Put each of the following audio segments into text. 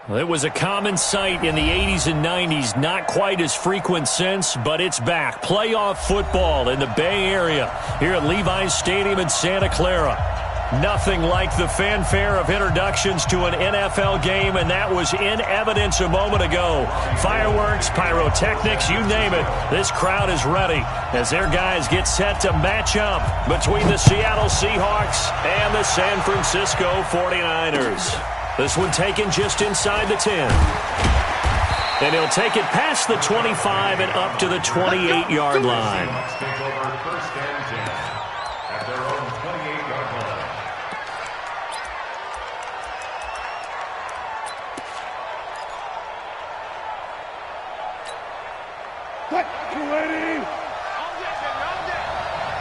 It was a common sight in the 80s and 90s, not quite as frequent since, but it's back. Playoff football in the Bay Area here at Levi's Stadium in Santa Clara. Nothing like the fanfare of introductions to an NFL game, and that was in evidence a moment ago. Fireworks, pyrotechnics, you name it, this crowd is ready as their guys get set to match up between the Seattle Seahawks and the San Francisco 49ers. This one taken just inside the 10. And he'll take it past the 25 and up to the 28-yard line.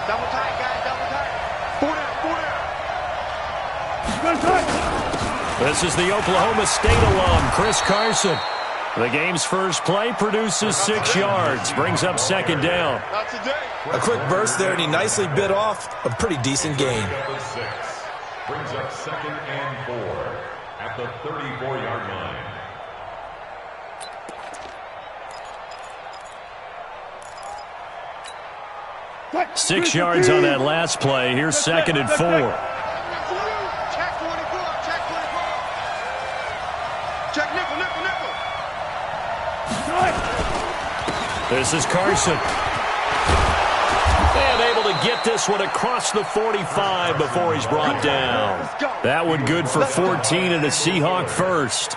Double tight, guys, double tight. This is the Oklahoma State alum, Chris Carson. The game's first play produces 6 yards, brings up second down. A quick burst there, and he nicely bit off a pretty decent gain. Brings up second and 4 at the 34-yard line. What? 6 yards on that last play. Here's second and 4. This is Carson. And able to get this one across the 45 before he's brought down. That one good for 14 and a Seahawk first.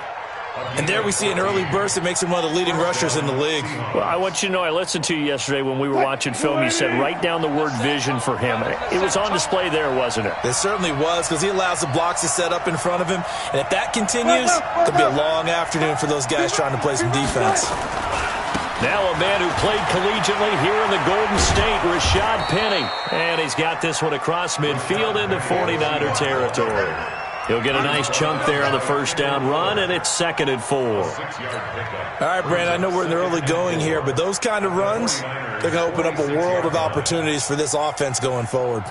And there we see an early burst that makes him one of the leading rushers in the league. Well, I want you to know, I listened to you yesterday when we were watching film. You said write down the word vision for him. It was on display there, wasn't it? It certainly was, because he allows the blocks to set up in front of him. And if that continues, it could be a long afternoon for those guys trying to play some defense. Now a man who played collegiately here in the Golden State, Rashad Penny. And he's got this one across midfield into 49er territory. He'll get a nice chunk there on the first down run, and it's second and 4. All right, Brandon, I know we're in the early going here, but those kind of runs, they're going to open up a world of opportunities for this offense going forward.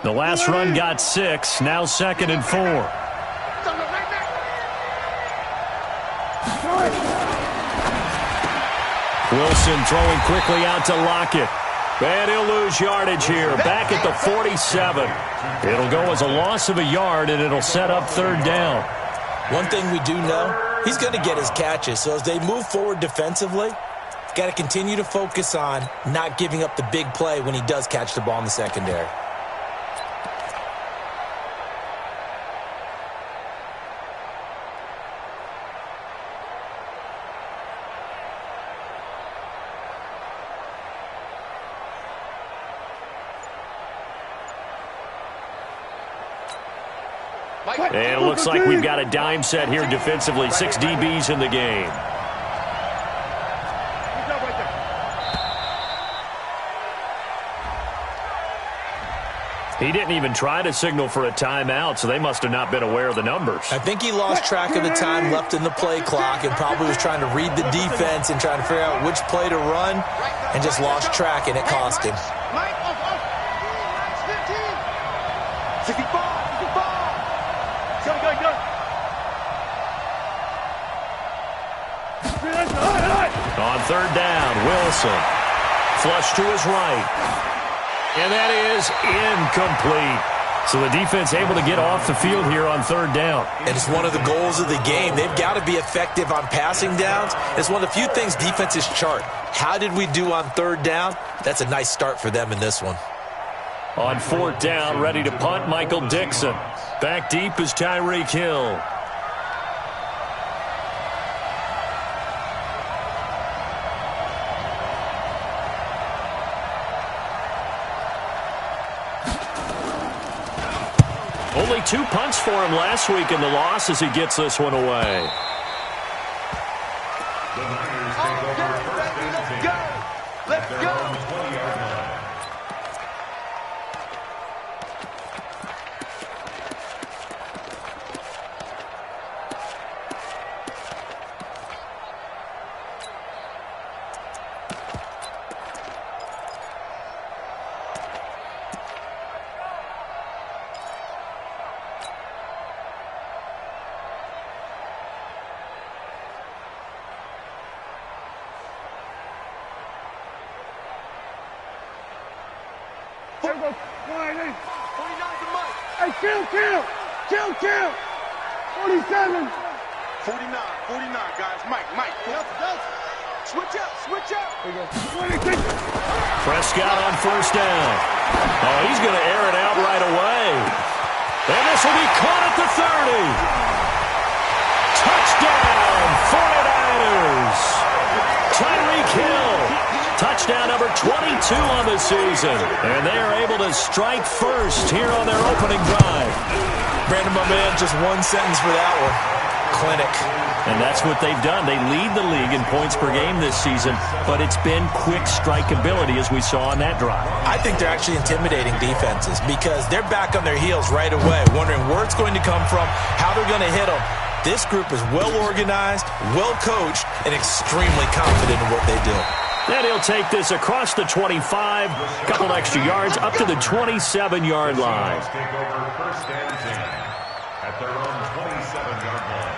The last run got 6, now second and 4. Wilson throwing quickly out to Lockett. And he'll lose yardage here, back at the 47. It'll go as a loss of a yard, and it'll set up third down. One thing we do know, he's going to get his catches. So as they move forward defensively, got to continue to focus on not giving up the big play when he does catch the ball in the secondary. And it looks like we've got a dime set here defensively. 6 DBs in the game. He didn't even try to signal for a timeout, so they must have not been aware of the numbers. I think he lost track of the time left in the play clock and probably was trying to read the defense and trying to figure out which play to run and just lost track, and it cost him. 64. On third down, Wilson. Flush to his right. And that is incomplete. So the defense able to get off the field here on third down. And it's one of the goals of the game. They've got to be effective on passing downs. It's one of the few things defenses chart. How did we do on third down? That's a nice start for them in this one. On fourth down, ready to punt, Michael Dixon. Back deep is Tyreek Hill. Only 2 punts for him last week in the loss as he gets this one away. The Niners take over first and 10. Let's go. 20-yard line. There we go. 49's the mic. Hey, kill. 47. 49, guys. Mike. Switch up. There we go. 26. Prescott on first down. Oh, he's going to air it out right away. And this will be caught at the 30. Touchdown, 49ers. Tyreek Hill. Touchdown number 22 on the season. And they are able to strike first here on their opening drive. Brandon, my man, just one sentence for that one. Clinic. And that's what they've done. They lead the league in points per game this season, but it's been quick strikeability as we saw on that drive. I think they're actually intimidating defenses because they're back on their heels right away, wondering where it's going to come from, how they're going to hit them. This group is well organized, well coached, and extremely confident in what they do. And he'll take this across the 25, couple extra yards, up to the 27-yard line. Take over first and 10 at their own 27-yard line.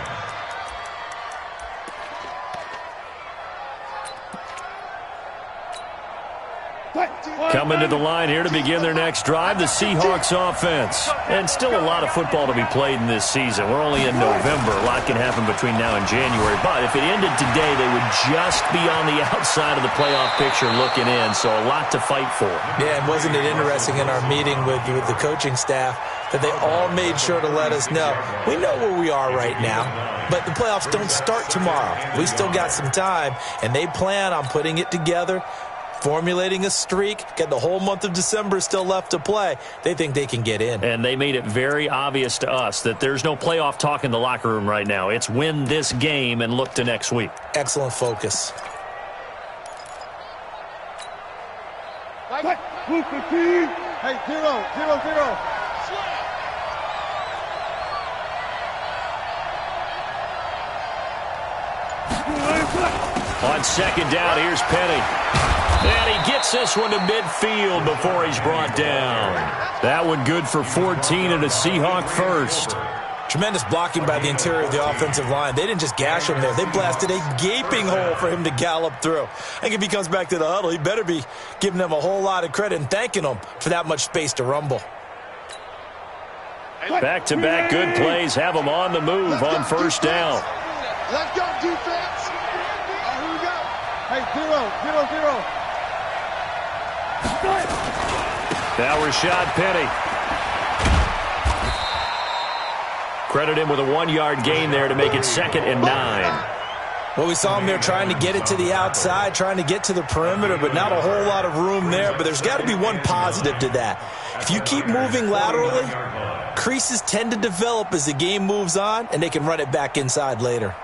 Coming to the line here to begin their next drive, the Seahawks offense. And still a lot of football to be played in this season. We're only in November. A lot can happen between now and January. But if it ended today, they would just be on the outside of the playoff picture looking in. So a lot to fight for. Yeah, and wasn't it interesting in our meeting with the coaching staff that they all made sure to let us know, we know where we are right now, but the playoffs don't start tomorrow. We still got some time, and they plan on putting it together, formulating a streak, get the whole month of December still left to play. They think they can get in. And they made it very obvious to us that there's no playoff talk in the locker room right now. It's win this game and look to next week. Excellent focus. Hey, 0. On second down, here's Penny. And he gets this one to midfield before he's brought down. That one good for 14 and a Seahawk first. Tremendous blocking by the interior of the offensive line. They didn't just gash him there. They blasted a gaping hole for him to gallop through. I think if he comes back to the huddle, he better be giving them a whole lot of credit and thanking them for that much space to rumble. Back-to-back good plays have them on the move on first down. Let's go, defense. Here we go. Hey, 0. Now Rashad Penny. Credit him with a 1-yard gain there to make it 2nd and 9. Well, we saw him there trying to get it to the outside, trying to get to the perimeter, but not a whole lot of room there. But there's got to be one positive to that. If you keep moving laterally, creases tend to develop as the game moves on, and they can run it back inside later.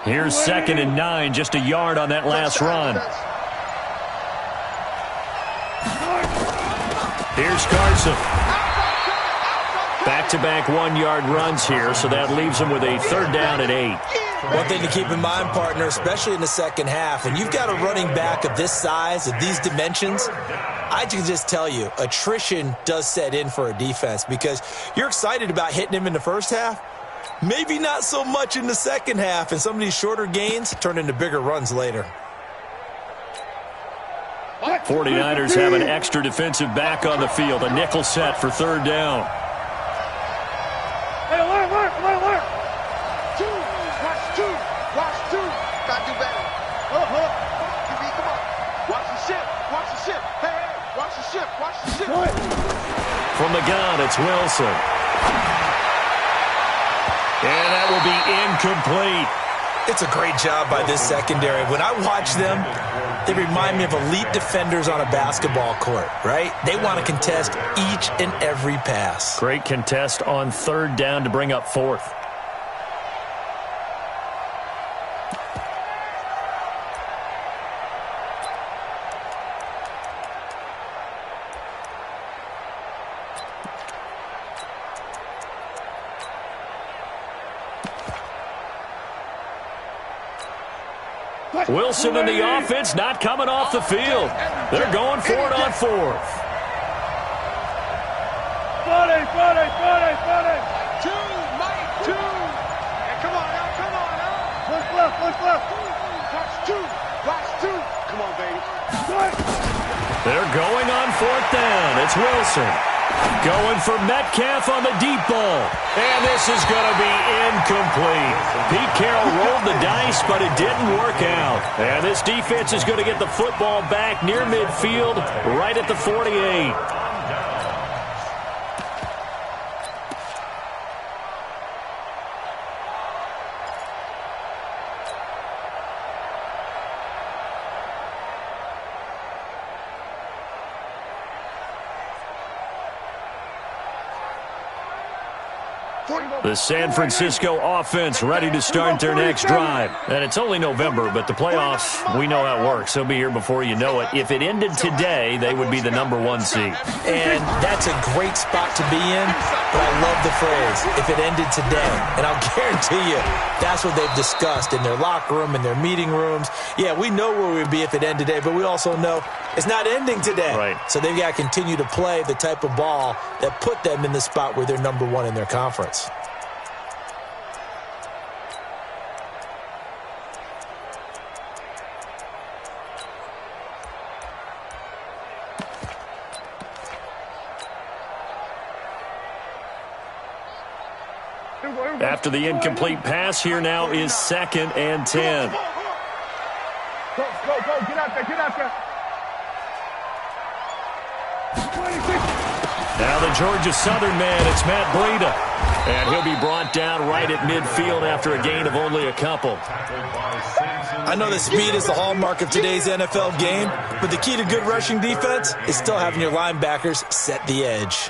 Here's 2nd and 9, just a yard on that last run. Here's Carson. Back-to-back 1-yard runs here, so that leaves them with a 3rd down and 8. One thing to keep in mind, partner, especially in the second half, and you've got a running back of this size, of these dimensions, I can just tell you, attrition does set in for a defense because you're excited about hitting him in the first half. Maybe not so much in the second half, and some of these shorter gains turn into bigger runs later. 49ers have an extra defensive back on the field, a nickel set for 3rd down. Hey, alert. Watch two. Gotta do better. Come on. Watch the ship. Hey, watch the ship. From the gun, it's Wilson. And that will be incomplete. It's a great job by this secondary. When I watch them, they remind me of elite defenders on a basketball court, right? They want to contest each and every pass. Great contest on 3rd down to bring up 4th. Wilson and the offense not coming off the field. They're going for it on 4th. Two, Mike, two. Hey, come on now. What's left? Watch two. Come on, baby. They're going on 4th down. It's Wilson. Going for Metcalf on the deep ball. And this is going to be incomplete. Pete Carroll rolled the dice, but it didn't work out. And this defense is going to get the football back near midfield, right at the 48. The San Francisco offense ready to start their next drive. And it's only November, but the playoffs, we know how it works. They'll be here before you know it. If it ended today, they would be the #1 seed. And that's a great spot to be in, but I love the phrase, if it ended today. And I'll guarantee you, that's what they've discussed in their locker room, in their meeting rooms. Yeah, we know where we'd be if it ended today, but we also know it's not ending today. Right. So they've got to continue to play the type of ball that put them in the spot where they're #1 in their conference. After the incomplete pass, here now is 2nd and 10. Go, get out there. Now the Georgia Southern man, it's Matt Breida. And he'll be brought down right at midfield after a gain of only a couple. I know that speed is the hallmark of today's NFL game, but the key to good rushing defense is still having your linebackers set the edge.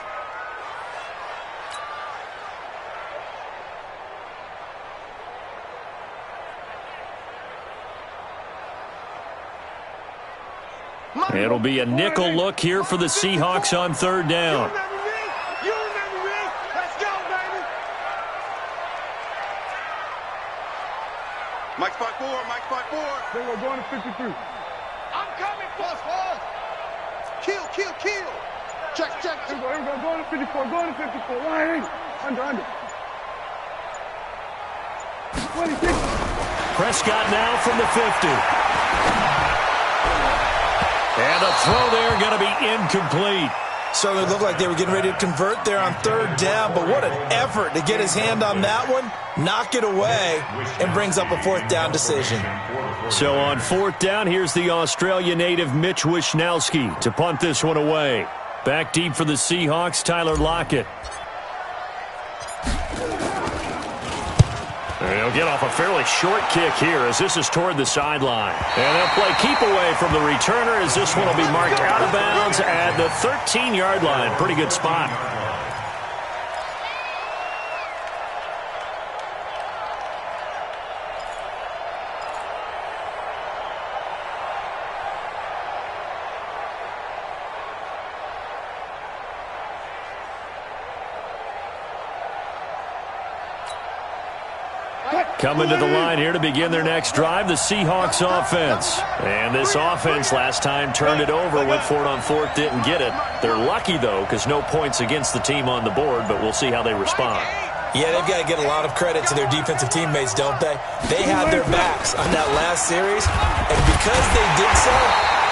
It'll be a nickel look here for the Seahawks on 3rd down. You remember me. Let's go, baby. Mike spot 4. Then we're going to 53. I'm coming, plus 4. Kill. Check. Here we go. Going to 54. Line under. 26. Prescott now from the 50. And a throw there going to be incomplete. Certainly looked like they were getting ready to convert there on 3rd down, but what an effort to get his hand on that one, knock it away, and brings up a 4th down decision. So on 4th down, here's the Australia native Mitch Wishnowsky to punt this one away. Back deep for the Seahawks, Tyler Lockett. And he'll get off a fairly short kick here as this is toward the sideline. And they'll play keep away from the returner as this one will be marked out of bounds at the 13-yard line. Pretty good spot. Coming to the line here to begin their next drive, the Seahawks offense. And this offense last time turned it over, went for it on 4th, didn't get it. They're lucky, though, because no points against the team on the board, but we'll see how they respond. Yeah, they've got to get a lot of credit to their defensive teammates, don't they? They had their backs on that last series, and because they did so,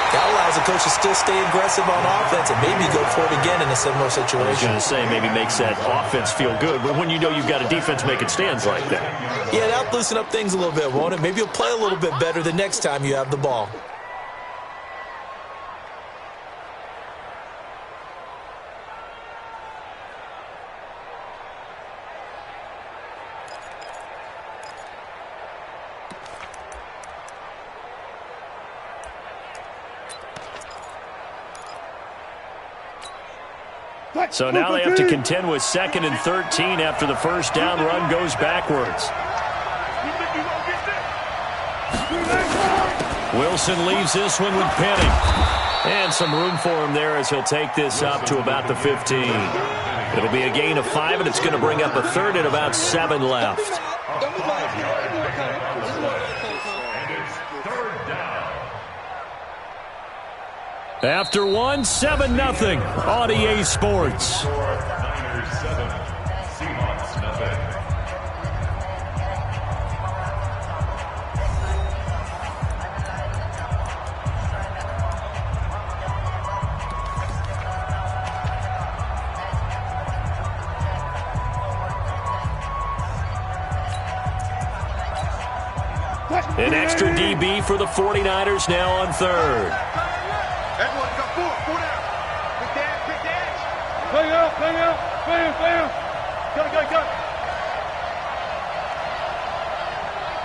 that allows the coach to still stay aggressive on offense and maybe go for it again in a similar situation. I was going to say, maybe makes that offense feel good, but when you know you've got a defense making stands like that. Yeah, that'll loosen up things a little bit, won't it? Maybe you'll play a little bit better the next time you have the ball. So now they have to contend with 2nd and 13 after the first down run goes backwards. Wilson leaves this one with Penning. And some room for him there as he'll take this up to about the 15. It'll be a gain of 5, and it's going to bring up a 3rd and about 7 left. After one, 7-0 on EA Sports. Niners 7, Seahawks nothing. An extra DB for the 49ers now on third. Everyone got four down. Quick dash. Play out. Go.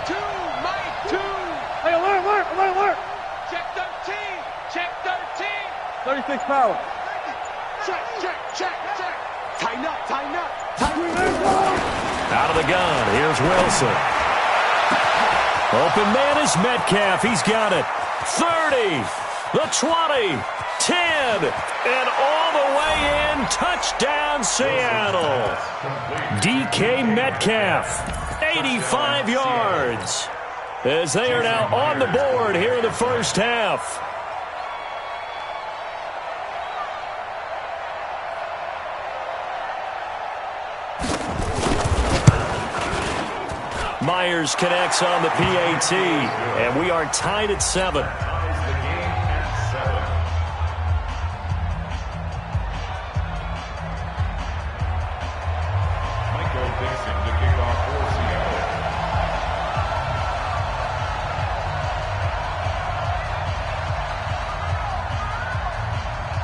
2, Mike, 2. Hey, alert. Check 13. 36 power. Check. Tighten up. Out of the gun, here's Wilson. Open man is Metcalf. He's got it. 30, the 20, 10, and all the way in. Touchdown, Seattle. DK Metcalf, 85 yards. As they are now on the board here in the first half. Myers connects on the PAT, and we are tied at 7. Michael Dixon to kick off for Seattle.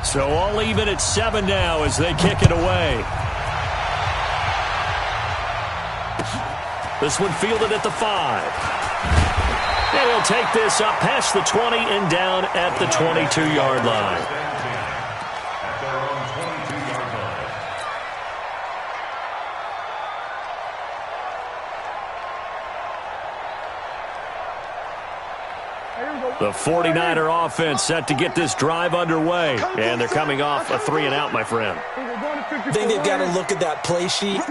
So all even at 7 now as they kick it away. This one fielded at the 5. And he'll take this up past the 20 and down at the 22-yard line. At their own 22-yard line. The 49er offense set to get this drive underway. And they're coming off a 3-and-out, my friend. I think they've got to look at that play sheet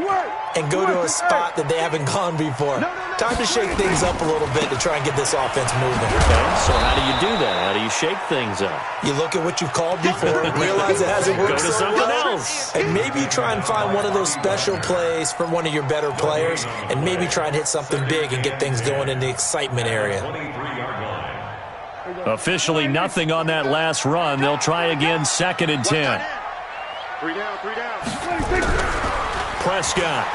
and go to a spot that they haven't gone before. Time to shake things up a little bit to try and get this offense moving. Okay, so how do you do that? How do you shake things up? You look at what you've called before, realize it hasn't worked Go to so something well, else. and maybe you try and find one of those special plays from one of your better players, and maybe try and hit something big and get things going in the excitement area. 23-yard line. Officially nothing on that last run. They'll try again, 2nd and 10. 3 down. Prescott.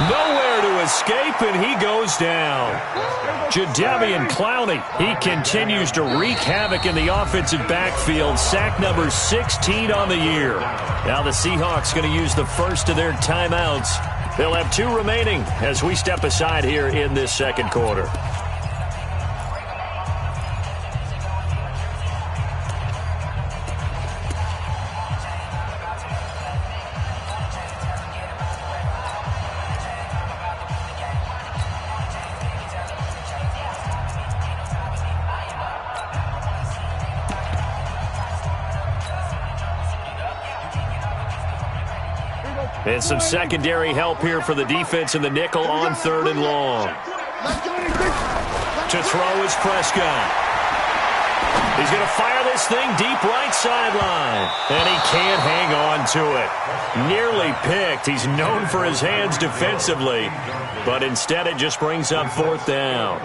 Nowhere to escape, and he goes down. Jadeveon Clowney, he continues to wreak havoc in the offensive backfield. Sack number 16 on the year. Now the Seahawks going to use the first of their timeouts. They'll have 2 remaining as we step aside here in this second quarter. And some secondary help here for the defense in the nickel on 3rd and long. To throw is Prescott. He's going to fire this thing deep right sideline. And he can't hang on to it. Nearly picked. He's known for his hands defensively. But instead it just brings up 4th down.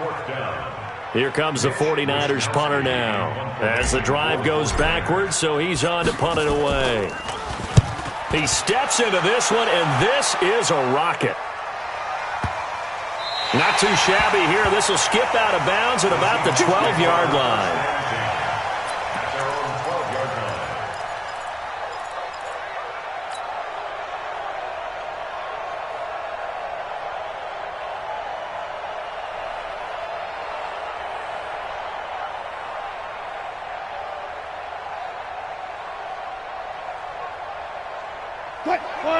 Here comes the 49ers punter now. As the drive goes backwards, so he's on to punt it away. He steps into this one, and this is a rocket. Not too shabby here. This will skip out of bounds at about the 12-yard line.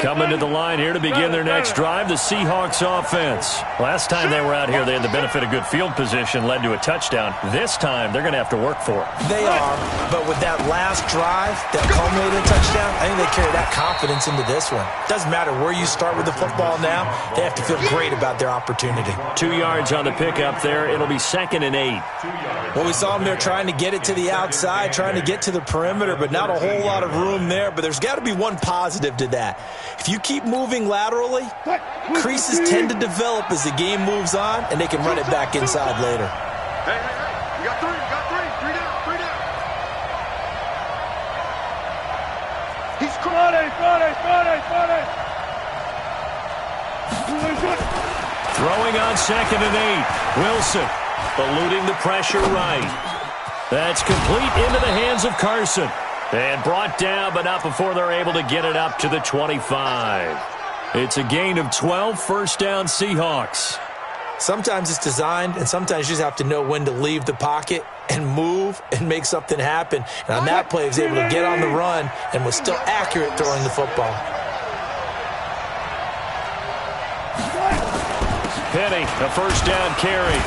Coming to the line here to begin their next drive, the Seahawks offense. Last time they were out here, they had the benefit of good field position, led to a touchdown. This time, they're going to have to work for it. They are, but with that last drive that culminated in a touchdown, I think they carry that confidence into this one. Doesn't matter where you start with the football now, they have to feel great about their opportunity. 2 yards on the pickup there. It'll be 2nd and 8. Well, we saw them there trying to get it to the outside, trying to get to the perimeter, but not a whole lot of room there. But there's got to be one positive to that. If you keep moving laterally, creases tend to develop as the game moves on, and they can run it back inside later. Hey, you got three, three down. He's Friday. Throwing on 2nd and 8. Wilson eluding the pressure right. That's complete into the hands of Carson. And brought down, but not before they're able to get it up to the 25. It's a gain of 12, first down Seahawks. Sometimes it's designed, and sometimes you just have to know when to leave the pocket and move and make something happen. And on that play, he was able to get on the run and was still accurate throwing the football. Penny, a first down carry.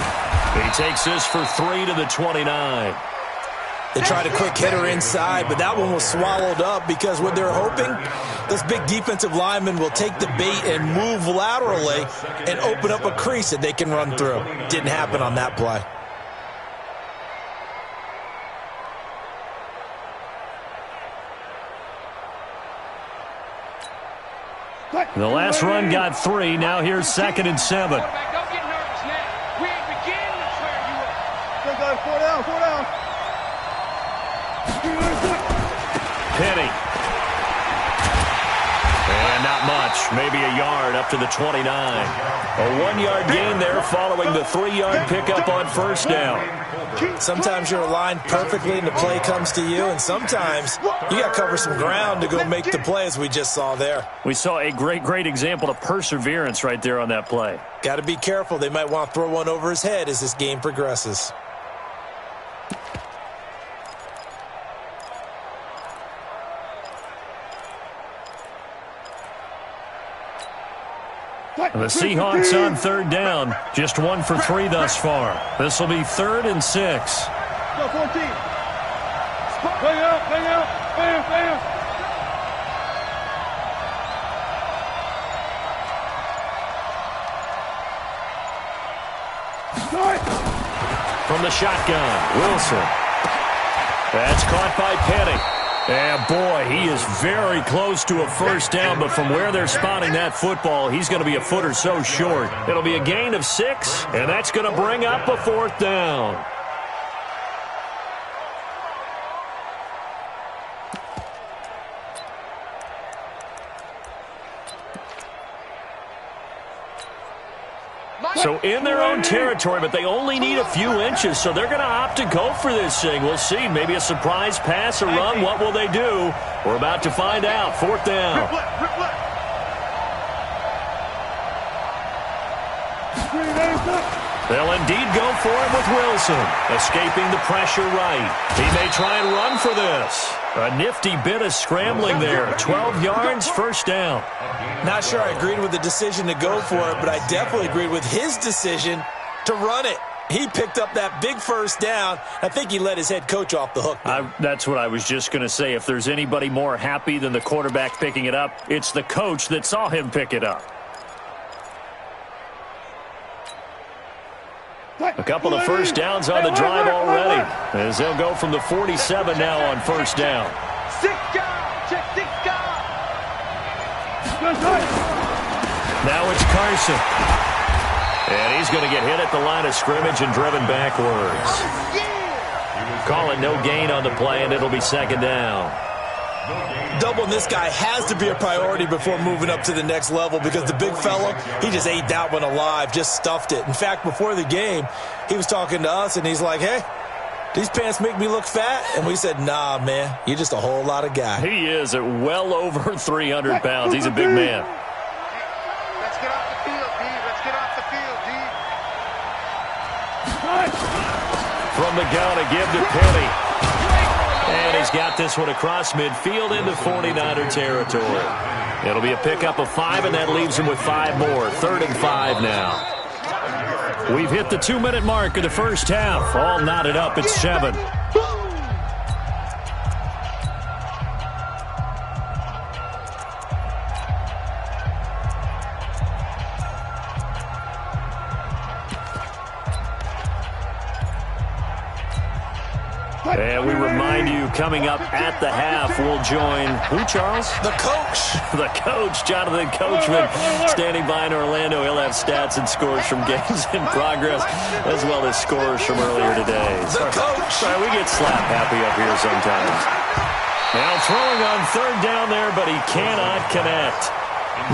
He takes this for 3 to the 29. They tried a quick hitter inside, but that one was swallowed up because what they're hoping, those big defensive linemen will take the bait and move laterally and open up a crease that they can run through. Didn't happen on that play. The last run got 3. Now here's 2nd and 7. Don't get nervous now. We ain't beginning to tear you up. 4 down. Penny. And not much. Maybe a yard up to the 29. A 1-yard gain there following the 3-yard pickup on first down. Sometimes you're aligned perfectly and the play comes to you, and sometimes you got to cover some ground to go make the play, as we just saw there. We saw a great example of perseverance right there on that play. Got to be careful. They might want to throw one over his head as this game progresses. The Seahawks on 3rd down. Just 1 for 3 thus far. This will be 3rd and 6. Go 14. Bang out. Bam. From the shotgun, Wilson. That's caught by Penny. And boy, he is very close to a first down, but from where they're spotting that football, he's going to be a foot or so short. It'll be a gain of 6, and that's going to bring up a 4th down. So in their own territory, but they only need a few inches, so they're going to opt to go for this thing. We'll see. Maybe a surprise pass or run. What will they do? We're about to find out. 4th down. They'll indeed go for it with Wilson, escaping the pressure right. He may try and run for this. A nifty bit of scrambling there. 12 yards, first down. Not sure I agreed with the decision to go for it, but I definitely agreed with his decision to run it. He picked up that big first down. I think he let his head coach off the hook. That's what I was just going to say. If there's anybody more happy than the quarterback picking it up, it's the coach that saw him pick it up. A couple of first downs on the drive already, as they'll go from the 47 now on first down. 6 guys. Check 6 guys. Now it's Carson. And he's going to get hit at the line of scrimmage and driven backwards. Call it no gain on the play, and it'll be 2nd down. Doubling this guy has to be a priority before moving up to the next level, because the big fella, he just ate that one alive, just stuffed it. In fact, before the game, he was talking to us, and he's like, hey, these pants make me look fat? And we said, nah, man, you're just a whole lot of guy. He is at well over 300 pounds. He's a big man. Let's get off the field, D. Let's get off the field, D. From the gun, a give to Penny. And he's got this one across midfield into 49er territory. It'll be a pickup of 5, and that leaves him with 5 more. 3rd and 5 now. We've hit the 2-minute mark of the first half. All knotted up at 7. And we remind you, coming up at the half, we'll join who, Charles? The coach. The coach, Jonathan Coachman, standing by in Orlando. He'll have stats and scores from games in progress, as well as scores from earlier today. The coach. Sorry, we get slap happy up here sometimes. Now throwing on 3rd down there, but he cannot connect.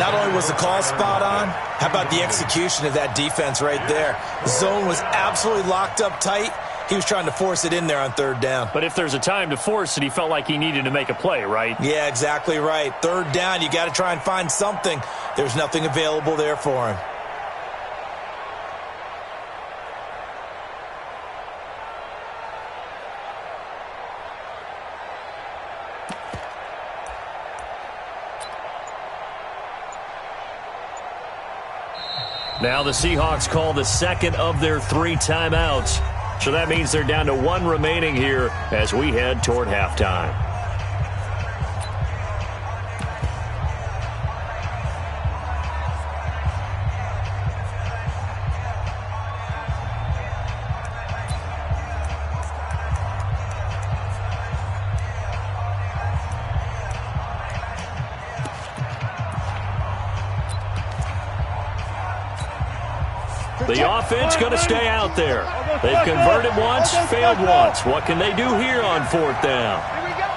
Not only was the call spot on, how about the execution of that defense right there? The zone was absolutely locked up tight. He was trying to force it in there on 3rd down. But if there's a time to force it, he felt like he needed to make a play, right? Yeah, exactly right. 3rd down, you got to try and find something. There's nothing available there for him. Now the Seahawks call the second of their 3 timeouts. So that means they're down to 1 remaining here as we head toward halftime. The offense going to stay out there. They've converted once, failed once. What can they do here on 4th down? Here we go.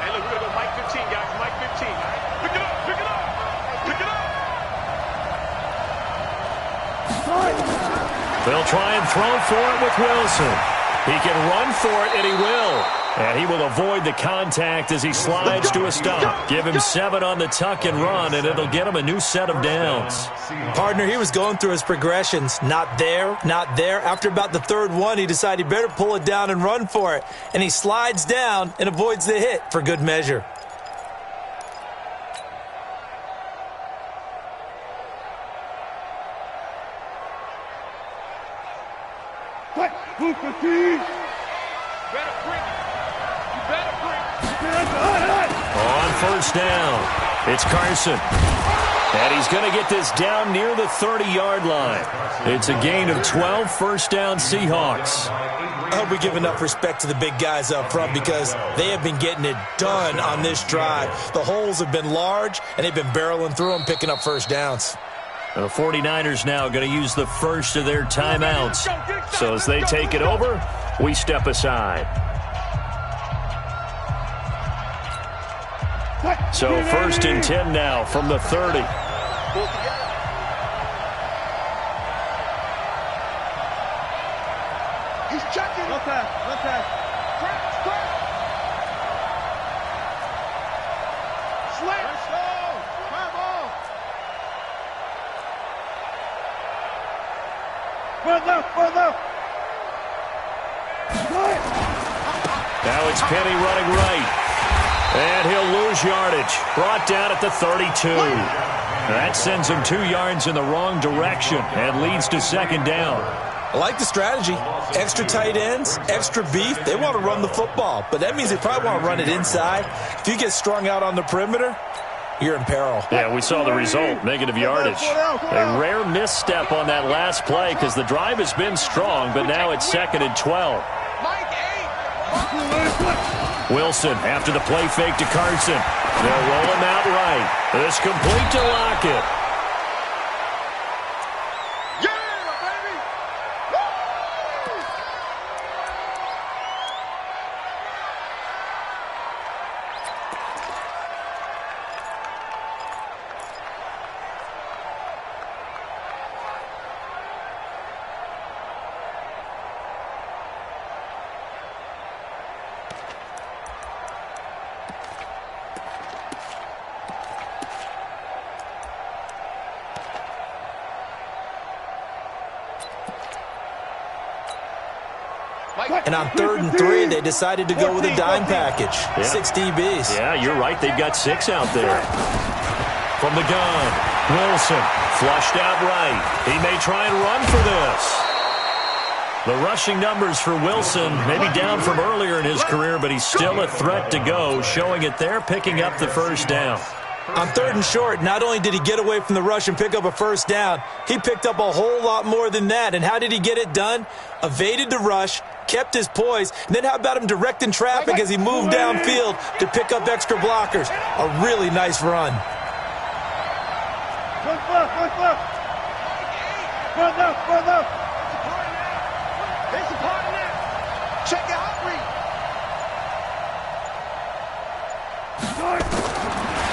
Hey, look, we're going to go Mike 15, guys. Mike 15. Pick it up, pick it up, pick it up. They'll try and throw for it with Wilson. He can run for it, and he will. And he will avoid the contact as he slides to a stop. Give him 7 on the tuck and run, and it'll get him a new set of downs. Partner, he was going through his progressions. Not there, not there. After about the 3rd one, he decided he better pull it down and run for it. And he slides down and avoids the hit for good measure. What? Who's the team? Better bring it. You better bring it. On 1st down, it's Carson. And he's going to get this down near the 30-yard line. It's a gain of 12, 1st down Seahawks. I hope we give enough respect to the big guys up front because they have been getting it done on this drive. The holes have been large, and they've been barreling through them, picking up 1st downs. The 49ers now going to use the first of their timeouts. So as they take it over, we step aside. So 1st and 10 now from the 30. He's checking. Left half, left half. Slant. Far left. Now it's Penny running right. And he'll lose yardage. Brought down at the 32. That sends him 2 yards in the wrong direction and leads to 2nd down. I like the strategy. Extra tight ends, extra beef. They want to run the football, but that means they probably want to run it inside. If you get strung out on the perimeter, you're in peril. Yeah, we saw the result, negative yardage. A rare misstep on that last play because the drive has been strong, but now it's 2nd and 12. Mike 8. Wilson after the play fake to Carson. They'll roll him out right. This complete to Lockett. Yeah, baby. Woo! And on 3rd and 3, they decided to go with a dime package. Yeah. 6 DBs. Yeah, you're right. They've got 6 out there. From the gun, Wilson flushed out right. He may try and run for this. The rushing numbers for Wilson may be down from earlier in his career, but he's still a threat to go, showing it there, picking up the first down. On 3rd and short, not only did he get away from the rush and pick up a first down, he picked up a whole lot more than that. And how did he get it done? Evaded the rush, kept his poise, and then how about him directing traffic as he moved downfield to pick up extra blockers? A really nice run. Check it out, Reed.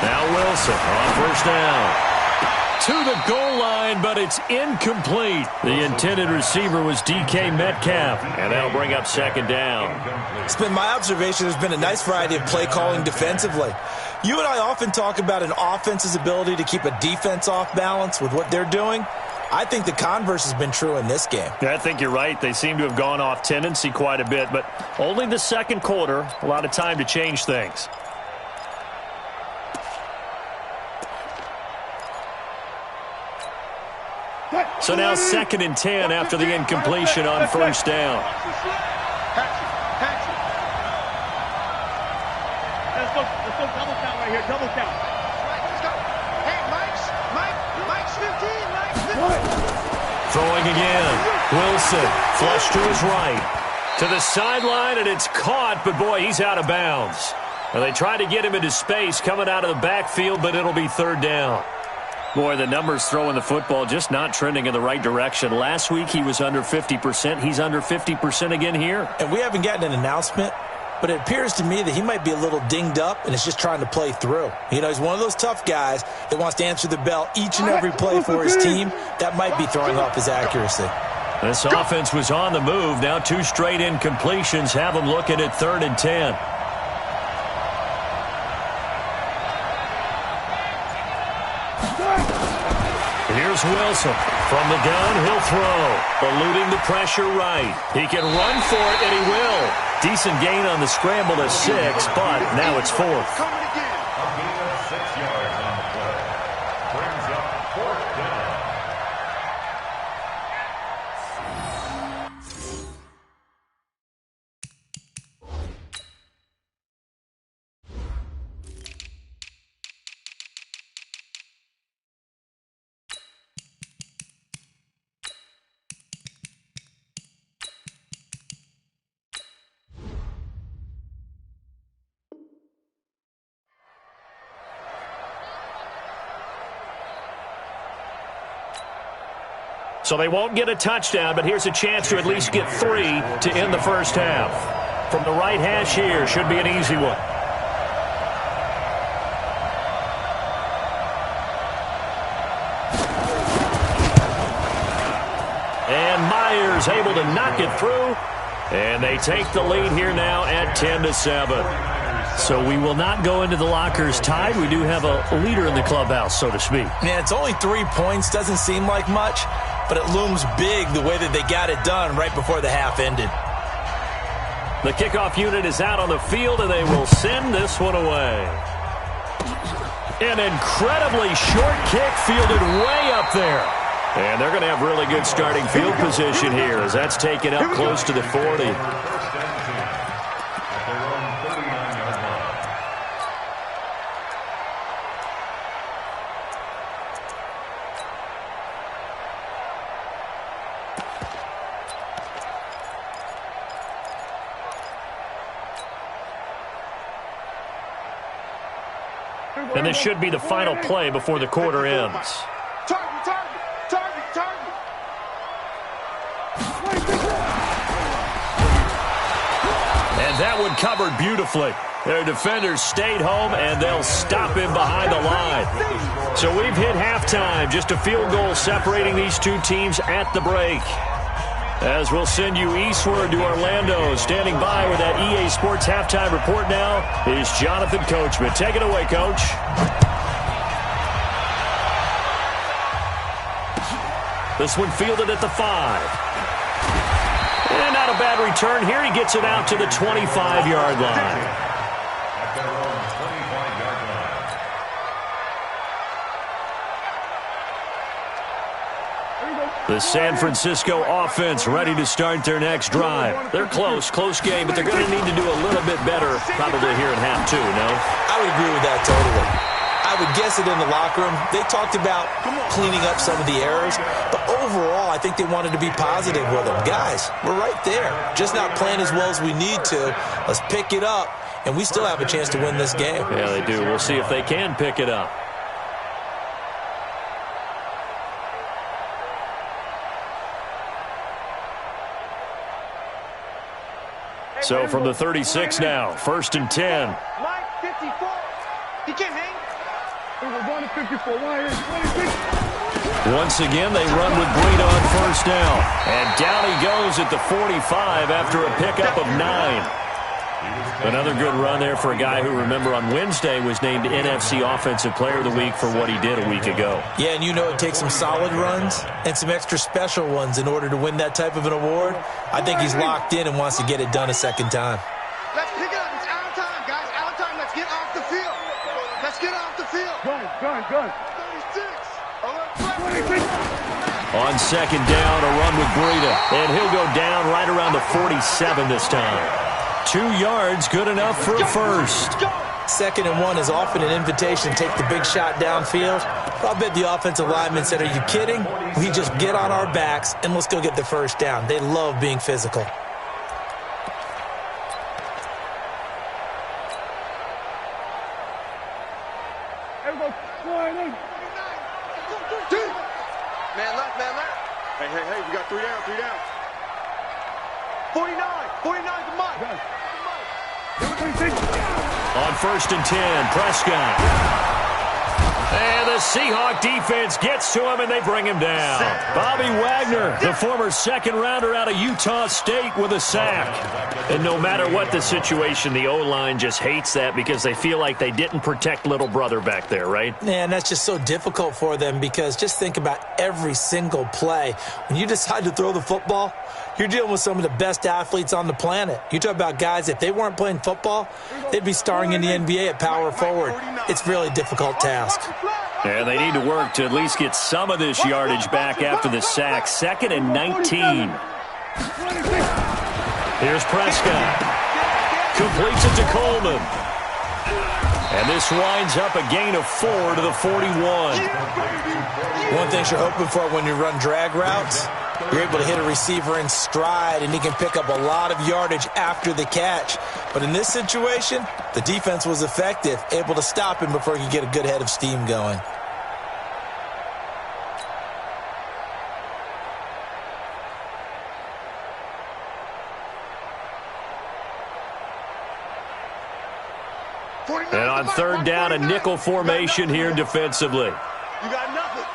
Now Wilson on first down. To the goal line, but it's incomplete. The intended receiver was DK Metcalf, and that'll bring up second down. It's been my observation there's been a nice variety of play calling defensively. You and I often talk about an offense's ability to keep a defense off balance with what they're doing. I think the converse has been true in this game. Yeah, I think you're right. They seem to have gone off tendency quite a bit, but only the second quarter. A lot of time to change things. So now 2nd and 10 after the incompletion on first down. Let's go double count right here, double count. Let's go. Hey, Mike's 15, Mike's 15. Throwing again. Wilson flush to his right. To the sideline, and it's caught, but boy, he's out of bounds. Well, they tried to get him into space coming out of the backfield, but it'll be 3rd down. Boy, the numbers throwing the football just not trending in the right direction. Last week he was under 50%. He's under 50% again here. And we haven't gotten an announcement, but it appears to me that he might be a little dinged up and is just trying to play through. You know, he's one of those tough guys that wants to answer the bell each and every play for his team. That might be throwing off his accuracy. This offense was on the move. Now 2 straight incompletions have them looking at 3rd and 10. Here's Wilson. From the gun, he'll throw. Eluding the pressure right. He can run for it, and he will. Decent gain on the scramble to 6, but now it's 4th. Coming again. A gain of 6 yards on the play. Brings up 4th down. So they won't get a touchdown, but here's a chance to at least get 3 to end the first half. From the right hash here, should be an easy one. And Myers able to knock it through. And they take the lead here now at 10-7. So we will not go into the lockers tied. We do have a leader in the clubhouse, so to speak. Man, it's only 3 points. Doesn't seem like much, but it looms big the way that they got it done right before the half ended. The kickoff unit is out on the field, and they will send this one away. An incredibly short kick fielded way up there. And they're going to have really good starting field position here as that's taken up close to the 40. And this should be the final play before the quarter ends. Target. And that one covered beautifully. Their defenders stayed home, and they'll stop him behind the line. So we've hit halftime. Just a field goal separating these two teams at the break. As we'll send you eastward to Orlando. Standing by with that EA Sports halftime report now is Jonathan Coachman. Take it away, Coach. This one fielded at the 5. And not a bad return here. He gets it out to the 25-yard line. At their own 25-yard line. The San Francisco offense ready to start their next drive. They're close game, but they're going to need to do a little bit better probably here in half two, no? I would agree with that totally. I would guess it in the locker room. They talked about cleaning up some of the errors, but overall, I think they wanted to be positive with them. Guys, we're right there. Just not playing as well as we need to. Let's pick it up, and we still have a chance to win this game. Yeah, they do. We'll see if they can pick it up. So from the 36 now, 1st and 10. Mike, 54. He can't hang. We're going to 54. Why is 26? Once again, they run with Breida on 1st down. And down he goes at the 45 after a pickup of 9. Another good run there for a guy who, remember, on Wednesday was named NFC Offensive Player of the Week for what he did a week ago. Yeah, and you know it takes some solid runs and some extra special ones in order to win that type of an award. I think he's locked in and wants to get it done a second time. Let's pick it up. It's out of time, guys. Out of time. Let's get off the field. Let's get off the field. Gun. 36. 26. On 2nd down, a run with Breida. And he'll go down right around the 47 this time. 2 yards, good enough for a first. 2nd and 1 is often an invitation to take the big shot downfield. I'll bet the offensive lineman said, are you kidding? We just get on our backs and let's go get the first down. They love being physical. Man left. Hey, we got 3 down. 49 to Mike. On 1st and 10, Prescott. And the Seahawk defense gets to him, and they bring him down. Bobby Wagner, the former second-rounder out of Utah State, with a sack. And no matter what the situation, the O-line just hates that because they feel like they didn't protect little brother back there, right? Man, that's just so difficult for them because just think about every single play. When you decide to throw the football, you're dealing with some of the best athletes on the planet. You talk about guys, if they weren't playing football, they'd be starring in the NBA at power forward. It's a really difficult task. And they need to work to at least get some of this yardage back after the sack. 2nd and 19. Here's Prescott. Completes it to Coleman. And this winds up a gain of 4 to the 41. One thing you're hoping for when you run drag routes, you're able to hit a receiver in stride, and he can pick up a lot of yardage after the catch. But in this situation, the defense was effective, able to stop him before he could get a good head of steam going. And on 3rd down, a nickel formation here defensively. You got nothing.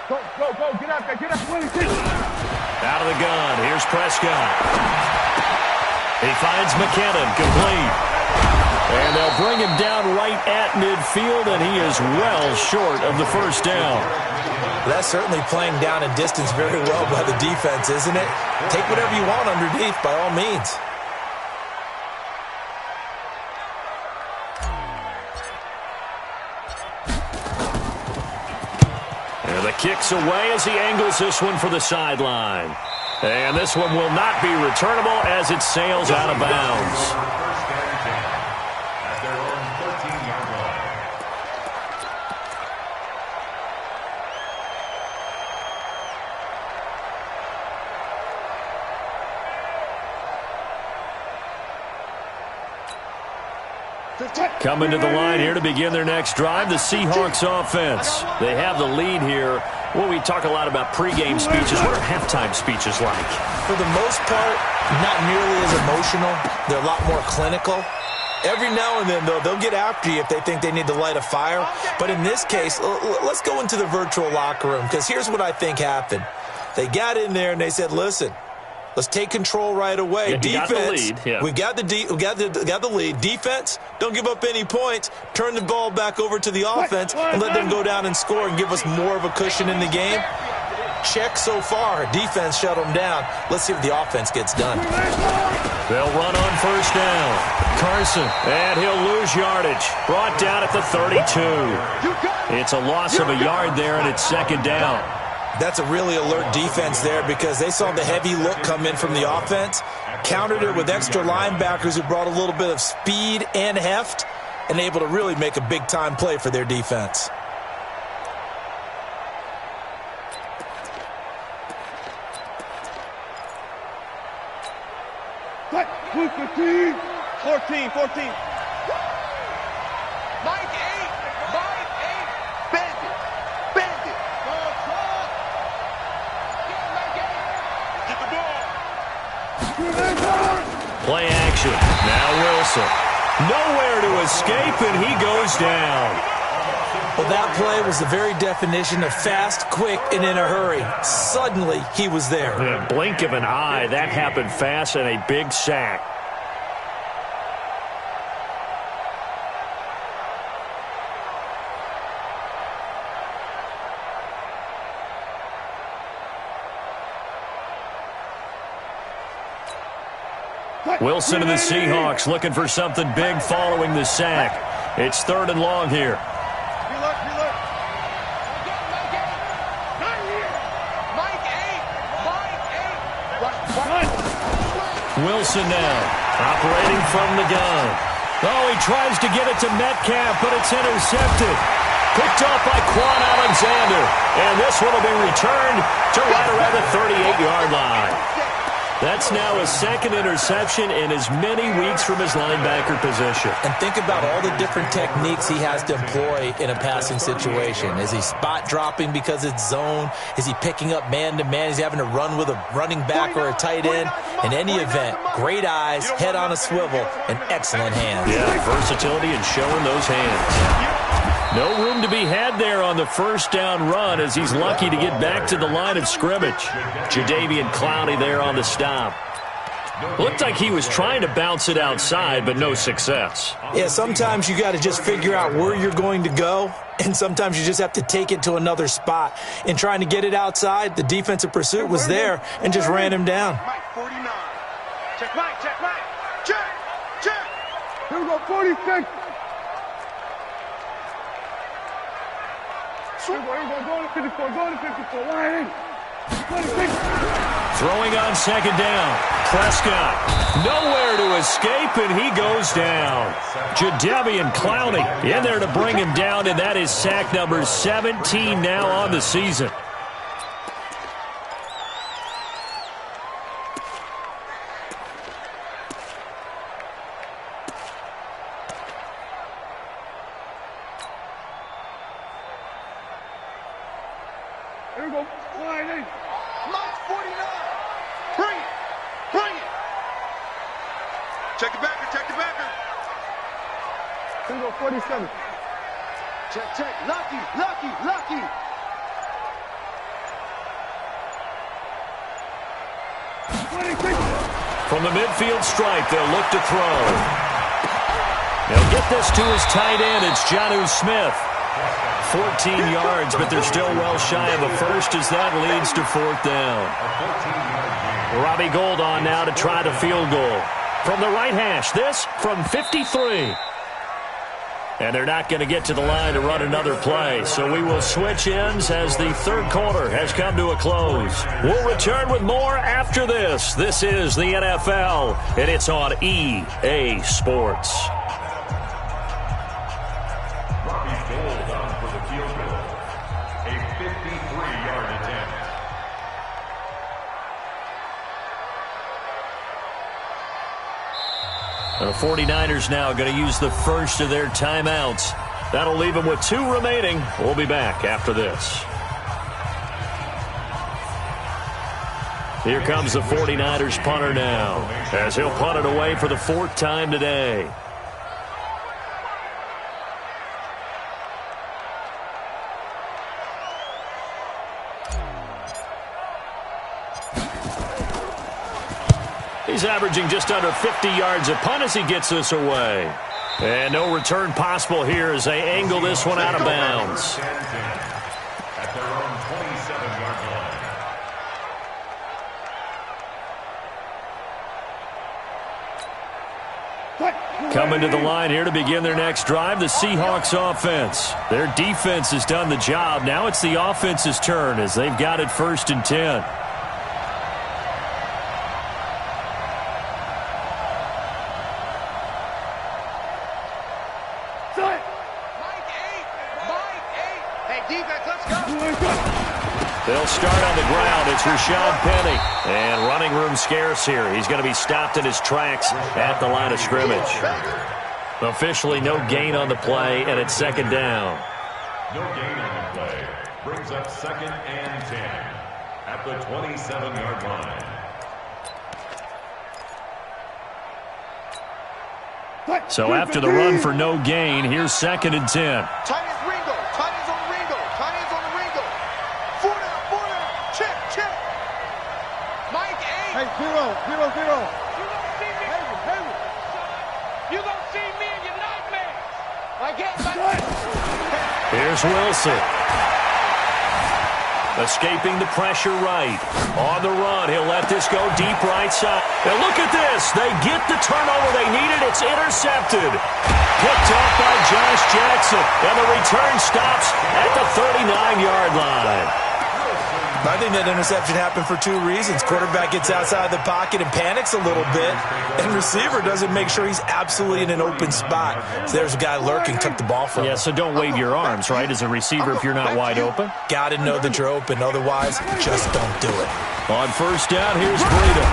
Go, get out there, 26. Out of the gun, here's Prescott. He finds McKinnon, complete. And they'll bring him down right at midfield, and he is well short of the first down. That's certainly playing down and distance very well by the defense, isn't it? Take whatever you want underneath, by all means. And the kick's away as he angles this one for the sideline. And this one will not be returnable as it sails out of bounds. Coming to the line here to begin their next drive, the Seahawks offense. They have the lead here. Well, we talk a lot about pregame speeches. What are halftime speeches like? For the most part, not nearly as emotional. They're a lot more clinical. Every now and then, though, they'll get after you if they think they need to light a fire. But in this case, let's go into the virtual locker room, because here's what I think happened. They got in there and they said, listen, Let's take control right away. Yeah, Defense, got the lead. Yeah. we got the lead. Defense, don't give up any points. Turn the ball back over to the offense and let them go down and score and give us more of a cushion in the game. Check so far. Defense shut them down. Let's see what the offense gets done. They'll run on first down. Carson, and he'll lose yardage. Brought down at the 32. It's a loss of a yard there, and it's second down. That's a really alert defense there because they saw the heavy look come in from the offense, countered it with extra linebackers who brought a little bit of speed and heft, and able to really make a big-time play for their defense. What? 14. 14. Mike 8. Bandit. Get the ball. Play action. Now Wilson. Nowhere to escape, and he goes down. Well, that play was the very definition of fast, quick, and in a hurry. Suddenly, he was there. In a blink of an eye, that happened fast, and a big sack. Wilson and the Seahawks looking for something big following the sack. It's 3rd and long here. Reload. Mike 8. Wilson now, operating from the gun. Oh, he tries to get it to Metcalf, but it's intercepted. Picked off by Quan Alexander. And this one will be returned to right around the 38-yard line. That's now his second interception in as many weeks from his linebacker position. And think about all the different techniques he has to employ in a passing situation. Is he spot dropping because it's zone? Is he picking up man-to-man? Is he having to run with a running back or a tight end? In any event, great eyes, head on a swivel, and excellent hands. Yeah, versatility and showing those hands. No room to be had there on the first down run as he's lucky to get back to the line of scrimmage. Jadeveon Clowney there on the stop. Looked like he was trying to bounce it outside, but no success. Yeah, sometimes you got to just figure out where you're going to go, and sometimes you just have to take it to another spot. In trying to get it outside, the defensive pursuit was there and just ran him down. Mike 49. Check Mike. Check. Here we go, 46. Here we go, go to 54, line in. 26. Throwing on second down. Prescott nowhere to escape, and he goes down. Jadeveon Clowney in there to bring him down, and that is sack number 17 now on the season. Here we go, line in. Mike 49. Bring it. Check the backer. Here we go, 47. Check. Lucky. From the midfield stripe, they'll look to throw. They'll get this to his tight end. It's Jonnu Smith. 14 yards, but they're still well shy of a first as that leads to 4th down. Robbie Gould on now to try the field goal. From the right hash, this from 53. And they're not going to get to the line to run another play, so we will switch ends as the 3rd quarter has come to a close. We'll return with more after this. This is the NFL, and it's on EA Sports. The 49ers now going to use the first of their timeouts. That'll leave them with 2 remaining. We'll be back after this. Here comes the 49ers punter now, as he'll punt it away for the 4th time today. He's averaging just under 50 yards a punt as he gets this away. And no return possible here as they angle this one out of bounds. At their own 27-yard line. Coming to the line here to begin their next drive, the Seahawks offense. Their defense has done the job. Now it's the offense's turn as they've got it 1st and 10. They'll start on the ground. It's Rashad Penny. And running room scarce here. He's going to be stopped in his tracks at the line of scrimmage. Officially no gain on the play, and it's 2nd down. No gain on the play. Brings up 2nd and 10 at the 27-yard line. So after the run for no gain, here's 2nd and 10. Hey, 0-0-0. You gonna see me in your nightmares. Here's Wilson. Escaping the pressure right. On the run, he'll let this go deep right side. And look at this. They get the turnover they needed. It's intercepted. Picked up by Josh Jackson. And the return stops at the 39-yard line. I think that interception happened for 2 reasons. Quarterback gets outside the pocket and panics a little bit, and receiver doesn't make sure he's absolutely in an open spot. So there's a guy lurking, took the ball from him. Yeah, so don't wave your arms, right, as a receiver if you're not wide open. Got to know that you're open. Otherwise, just don't do it. On 1st down, here's Breida.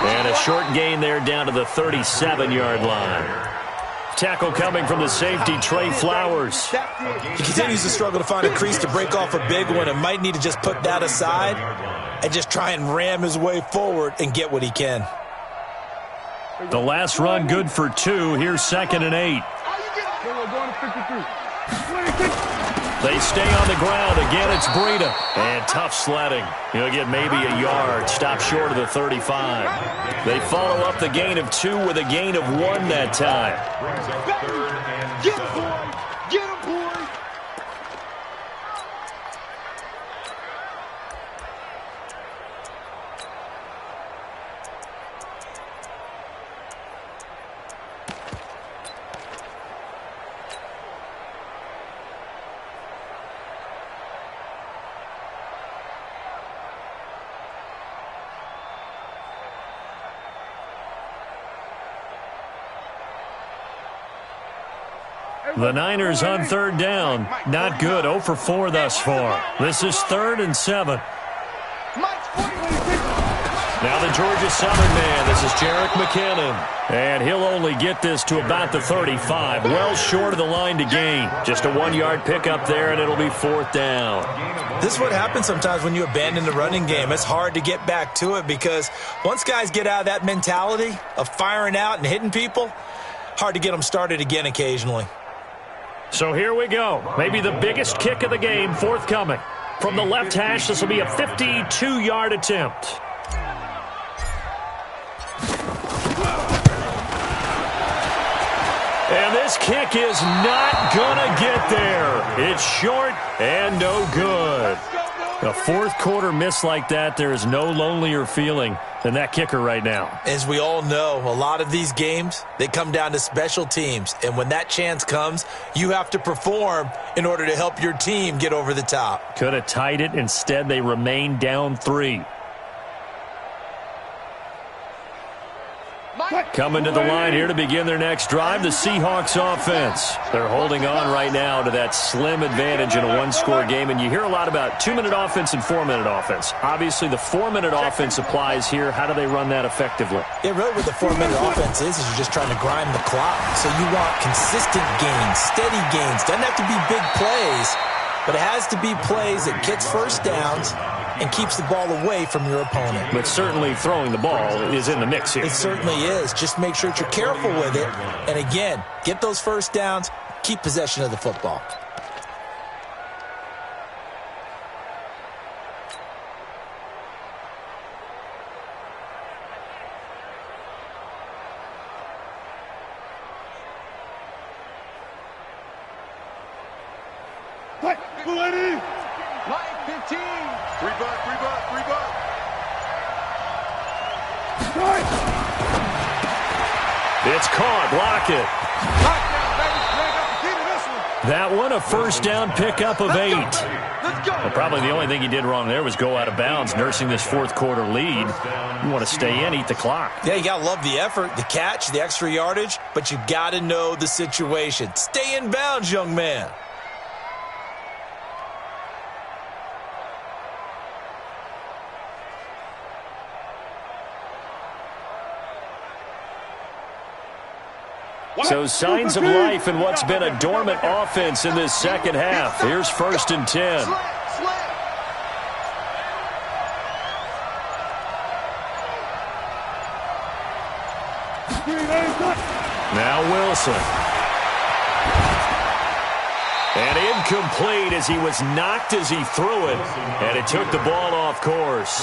And a short gain there down to the 37-yard line. Tackle coming from the safety, Trey Flowers. He continues to struggle to find a crease to break off a big one and might need to just put that aside and just try and ram his way forward and get what he can. The last run good for 2. Here's 2nd and 8. They stay on the ground. Again, it's Breida. And tough sledding. He'll get maybe a yard. Stop short of the 35. They follow up the gain of 2 with a gain of 1 that time. Brings up 3rd and Get him, boy! Get him, boy! The Niners on 3rd down. Not good. 0 for 4 thus far. This is 3rd and 7. Now the Georgia Southern man. This is Jerick McKinnon. And he'll only get this to about the 35. Well short of the line to gain. Just a 1-yard pickup there, and it'll be 4th down. This is what happens sometimes when you abandon the running game. It's hard to get back to it because once guys get out of that mentality of firing out and hitting people, hard to get them started again occasionally. So here we go. Maybe the biggest kick of the game forthcoming. From the left hash, this will be a 52-yard attempt. And this kick is not gonna get there. It's short and no good. A 4th quarter miss like that, there is no lonelier feeling than that kicker right now. As we all know, a lot of these games, they come down to special teams. And when that chance comes, you have to perform in order to help your team get over the top. Could have tied it. Instead, they remain down 3. Coming to the line here to begin their next drive, the Seahawks offense. They're holding on right now to that slim advantage in a 1-score game, and you hear a lot about 2-minute offense and 4-minute offense. Obviously, the 4-minute offense applies here. How do they run that effectively? Yeah, really what the 4-minute offense is you're just trying to grind the clock. So you want consistent gains, steady gains. Doesn't have to be big plays, but it has to be plays that gets first downs and keeps the ball away from your opponent. But certainly throwing the ball is in the mix here. It certainly is. Just make sure that you're careful with it. And again, get those first downs, keep possession of the football. Fight. Line 15. 3 buck. It's caught. Block it. That one, a first down pickup of 8. Well, probably the only thing he did wrong there was go out of bounds, nursing this fourth quarter lead. You want to stay in, eat the clock. Yeah, you got to love the effort, the catch, the extra yardage, but you got to know the situation. Stay in bounds, young man. So signs of life in what's been a dormant offense in this second half. Here's 1st and 10. Now Wilson. And incomplete as he was knocked as he threw it. And it took the ball off course.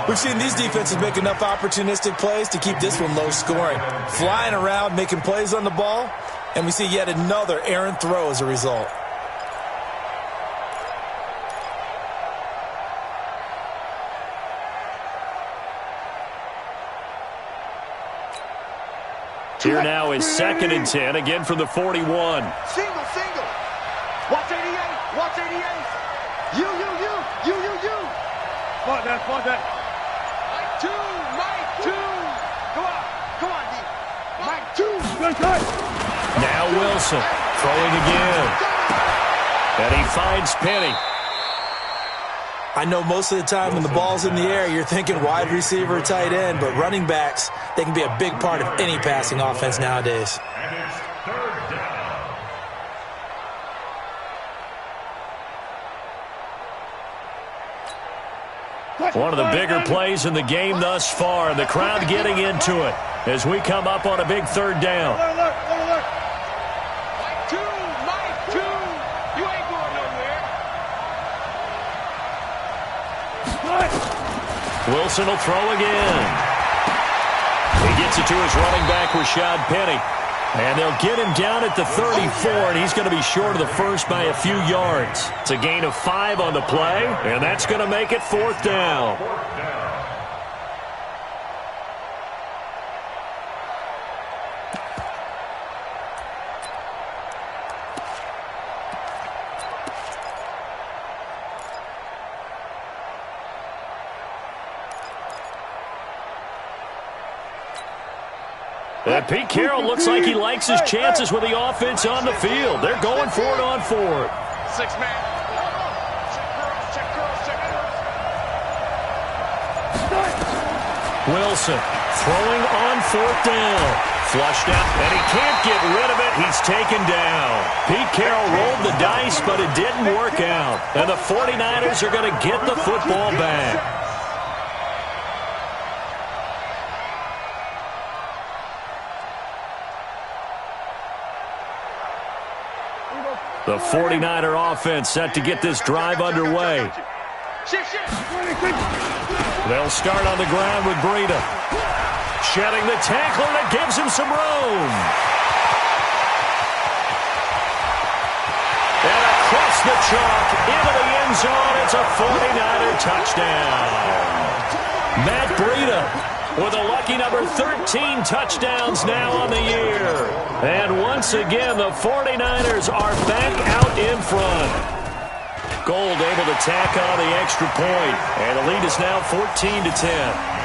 We've seen these defenses make enough opportunistic plays to keep this one low scoring. Flying around, making plays on the ball. And we see yet another errant throw as a result. Here now is 2nd and 10, again from the 41. Single. Watch 88. You. Spot that. Mike 2. Come on, D. Mike 2. Good cut. Now Wilson throwing again. And he finds Penny. I know most of the time when the ball's in the air, you're thinking wide receiver, tight end, but running backs, they can be a big part of any passing offense nowadays. And it's 3rd down. One of the bigger plays in the game thus far, and the crowd getting into it as we come up on a big 3rd down. Alert. Mike 2. You ain't going nowhere. Wilson will throw again. He gets it to his running back, Rashad Penny. And they'll get him down at the 34, and he's going to be short of the first by a few yards. It's a gain of 5 on the play, and that's going to make it 4th down. And Pete Carroll looks like he likes his chances with the offense on the field. They're going for it on 4th. 6-man. Check girls. Wilson throwing on 4th down. Flushed out, and he can't get rid of it. He's taken down. Pete Carroll rolled the dice, but it didn't work out. And the 49ers are going to get the football back. The 49er offense set to get this drive underway. They'll start on the ground with Breida. Shedding the tackler that gives him some room. And across the chalk into the end zone. It's a 49er touchdown. Matt Breida with a lucky number 13 touchdowns now on the year. And once again, the 49ers are back out in front. Gold able to tack on the extra point. And the lead is now 14-10.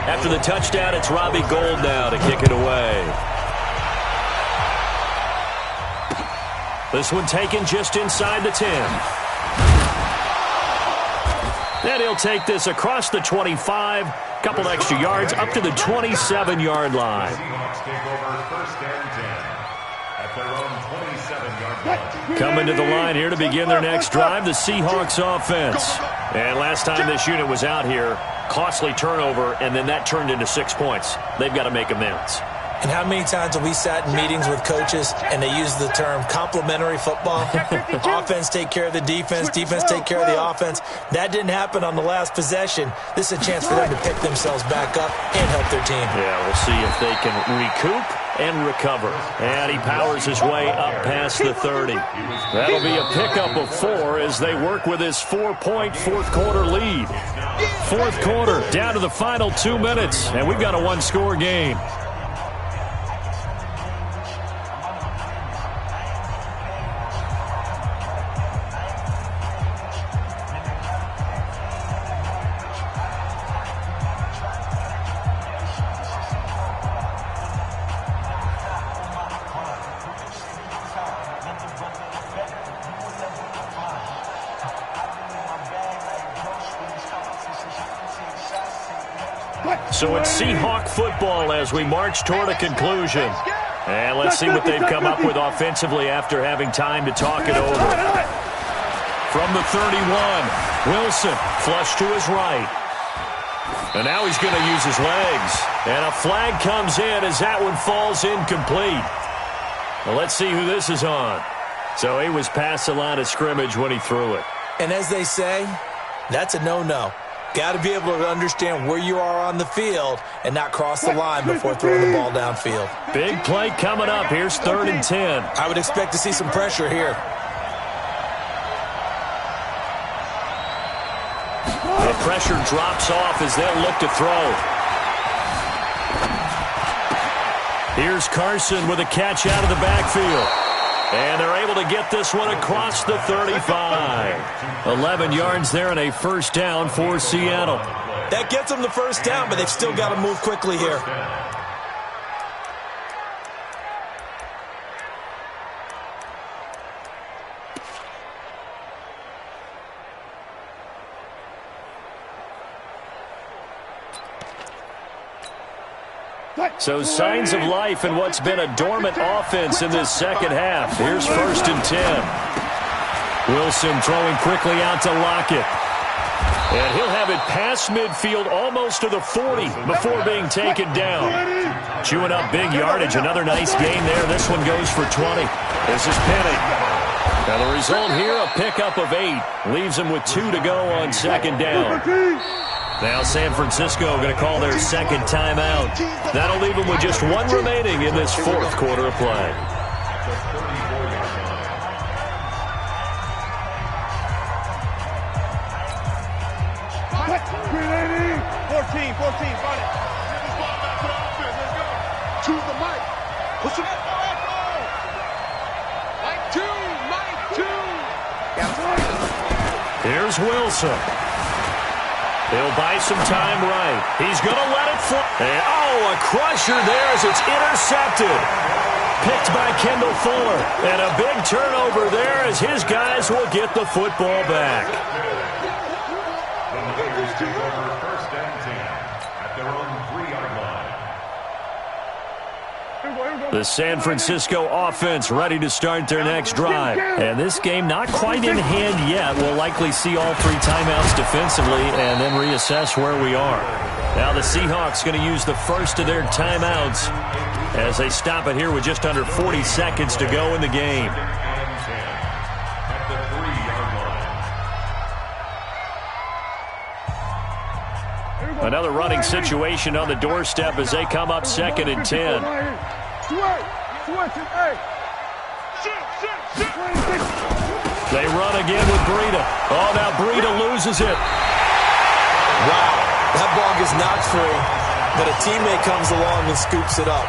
After the touchdown, it's Robbie Gould now to kick it away. This one taken just inside the 10. Then he'll take this across the 25, couple extra yards up to the 27-yard line. Seahawks take over 1st and 10 at their own 27-yard line. Coming to the line here to begin their next drive, the Seahawks offense. And last time this unit was out here, costly turnover, and then that turned into 6 points. They've got to make amends. And how many times have we sat in meetings with coaches and they use the term complementary football? Offense take care of the defense, defense take care of the offense. That didn't happen on the last possession. This is a chance for them to pick themselves back up and help their team. Yeah, we'll see if they can recoup and recover. And he powers his way up past the 30. That'll be a pickup of 4 as they work with his 4-point fourth-quarter lead. Fourth quarter, down to the final 2 minutes, and we've got a one-score game. So it's Seahawk football as we march toward a conclusion. And let's see what they've come up with offensively after having time to talk it over. From the 31, Wilson flush to his right. And now he's going to use his legs. And a flag comes in as that one falls incomplete. Well, let's see who this is on. So he was past the line of scrimmage when he threw it. And as they say, that's a no-no. Got to be able to understand where you are on the field and not cross the line before throwing the ball downfield. Big play coming up. Here's 3rd and 10. I would expect to see some pressure here. The pressure drops off as they'll look to throw. Here's Carson with a catch out of the backfield. And they're able to get this one across the 35. 11 yards there and a first down for Seattle. That gets them the first down, but they've still got to move quickly here. So signs of life in what's been a dormant offense in this second half. Here's 1st and 10. Wilson throwing quickly out to Lockett. And he'll have it past midfield almost to the 40 before being taken down. Chewing up big yardage. Another nice gain there. This one goes for 20. This is Penny. Now the result here, a pickup of 8. Leaves him with 2 to go on 2nd down. Now San Francisco going to call their second timeout. That'll leave them with just 1 remaining in this 4th quarter of play. What? 14, got it. Get this ball back to the offense. Let's go. Choose the mic. Push him. Mike 2. Here's Wilson. He'll buy some time right. He's going to let it fly. And, a crusher there as it's intercepted. Picked by Kendall Fuller. And a big turnover there as his guys will get the football back. The Bears take over 1st and 10 at their own 3-yard line. The San Francisco offense ready to start their next drive. And this game not quite in hand yet. We'll likely see all 3 timeouts defensively and then reassess where we are. Now the Seahawks going to use the first of their timeouts as they stop it here with just under 40 seconds to go in the game. At the 3-yard line. Another running situation on the doorstep as they come up 2nd and 10. They run again with Breida. Oh, now Breida loses it. Wow, that ball gets knocked free, but a teammate comes along and scoops it up.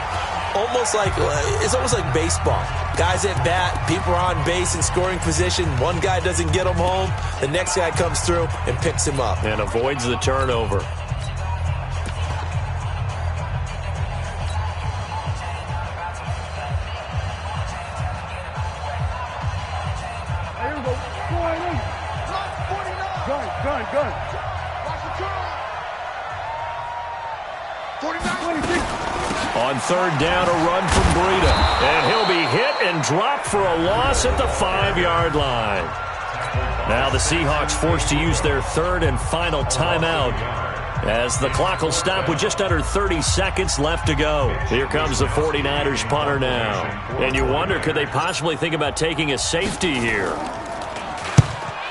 It's almost like baseball. Guys at bat, people are on base in scoring position. One guy doesn't get him home. The next guy comes through and picks him up. And avoids the turnover. Gun. On 3rd down, a run from Breida. And he'll be hit and dropped for a loss at the 5-yard line. Now the Seahawks forced to use their 3rd and final timeout as the clock will stop with just under 30 seconds left to go. Here comes the 49ers punter now. And you wonder, could they possibly think about taking a safety here?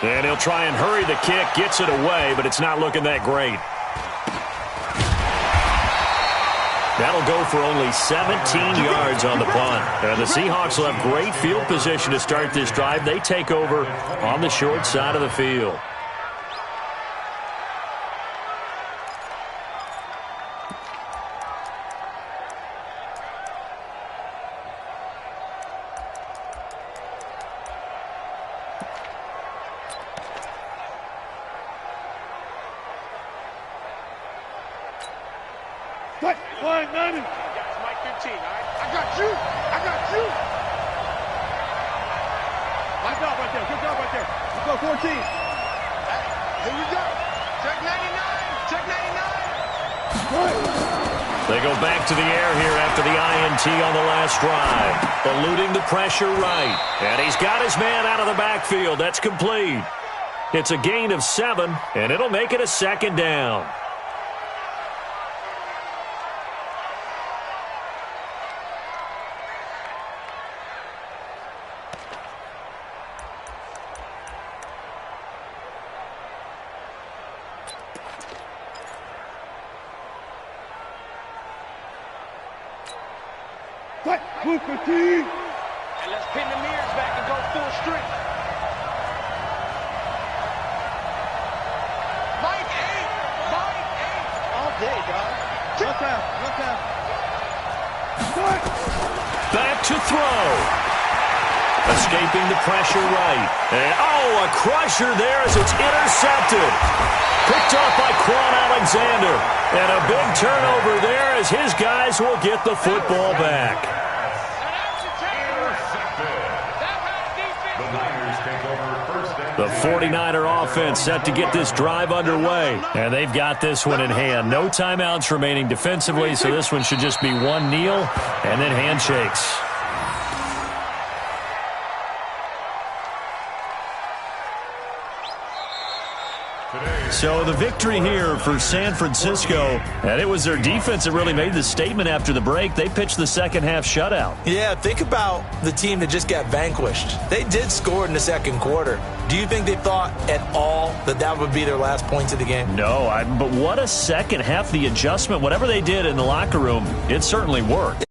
And he'll try and hurry the kick, gets it away, but it's not looking that great. That'll go for only 17 yards on the punt. And the Seahawks will have great field position to start this drive. They take over on the short side of the field. Mike 15, all right? I got you. My job right there. Good job right there. Let's go 14. Here we go. Check 99. Check 99. They go back to the air here after the INT on the last drive. Eluding the pressure right. And he's got his man out of the backfield. That's complete. It's a gain of 7, and it'll make it a second down. Blue 15. And let's pin the mirrors back and go full strength. Mike 8. All day, dog. No time. Back to throw. Escaping the pressure right. And, a crusher there as it's intercepted. Picked off by Quan Alexander. And a big turnover there as his guys will get the football back. The 49er offense set to get this drive underway. And they've got this one in hand. No timeouts remaining defensively, so this one should just be one kneel and then handshakes. So the victory here for San Francisco, and it was their defense that really made the statement after the break. They pitched the second half shutout. Yeah, think about the team that just got vanquished. They did score in the second quarter. Do you think they thought at all that that would be their last points of the game? No, but what a second half. The adjustment, whatever they did in the locker room, it certainly worked.